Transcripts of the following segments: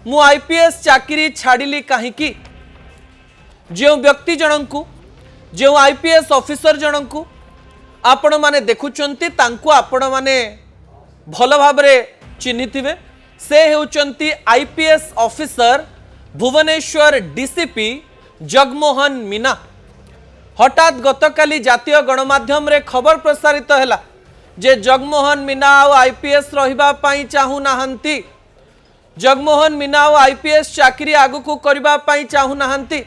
मु आईपीएस चाकरी छाड़िली कहीं जो व्यक्ति जनक जो आईपीएस ऑफिसर जनक आपण माने देखुचंती तांको आपण माने भल भाव चिन्हिथिबे से हेउचंती IPS officer Bhubaneswar DCP Jagmohan Meena. हठात गतकाली जातीय गणमाध्यम रे खबर प्रसारित हैला जे जगमोहन मीना आईपीएस रहिबा पई चाहू नाहंती। जगमोहन मीना आईपीएस चाकरी आगु करबा पई चाहू नाहंती।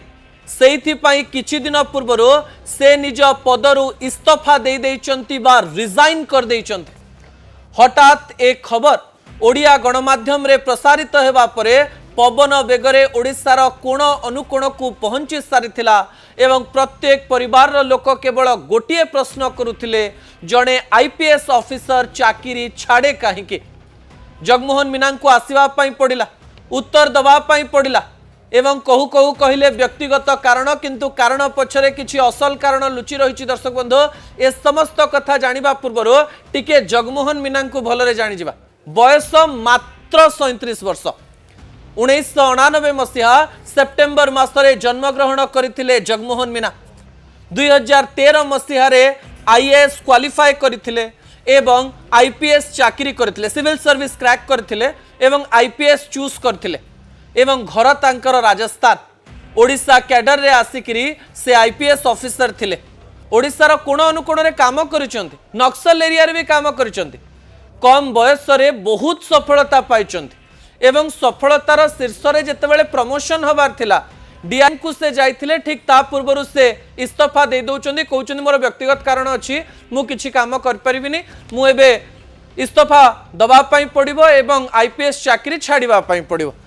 सेइथि पई किछि दिन पूर्व से निज पदरु इस्तीफा दे देइचंती बा रिजाइन कर देइचंती। हठात एक खबर ओडिया गणमाध्यम रे प्रसारित हेबा परे पवन बेगरे ओडिशार कोण अनुकोण को पहुंची सारिथिला एवं प्रत्येक परिवार लोक केवल गोटिए प्रश्न करुथिले जणे आईपीएस ऑफिसर चाकरी छाड़े कहीं। जगमोहन मीना को आसवा पड़ा उत्तर दबा पड़ा एवं कहू कहू कहले व्यक्तिगत कारण किंतु कारण पछरे किछि असल कारण लुचि रही। दर्शक बंधु ए समस्त कथा जानिबा पूर्व टिके जगमोहन मीना को भलरे जानि जिबा। बयस मात्र 37 वर्ष। 1999 मसीहा सेप्टेम्बर मासरे जन्मग्रहण करथिले जगमोहन मीना। 2013 मसीहा रे आईएएस क्वालिफाई करथिले एवं आईपीएस चाकरी करथिले। सिविल सर्विस क्रैक करथिले एवं आईपीएस चूज करथिले एवं घर तांकर राजस्थान ओडिशा कैडर रे आसिकरी से आईपीएस ऑफिसर थिले। ओडिशार कोण अनुकोण रे काम करिसंती। नक्सल एरिया रे भी काम करिसंती। कम बयस रे बहुत सफलता पाइचंती एवं सफलतार शीर्ष रे जेतेबेले प्रमोशन होबार थिला डीएम को से जाइथिले ठीक ता पूर्वरु से इस्तीफा दे दउचंदी। कहउचंदी मोर व्यक्तिगत कारण अछि मु किछि काम कर परिबिनी मु एबे इस्तीफा दबा पई पड़िबो एवं आईपीएस चाकरी छाड़िबा पई पड़िबो।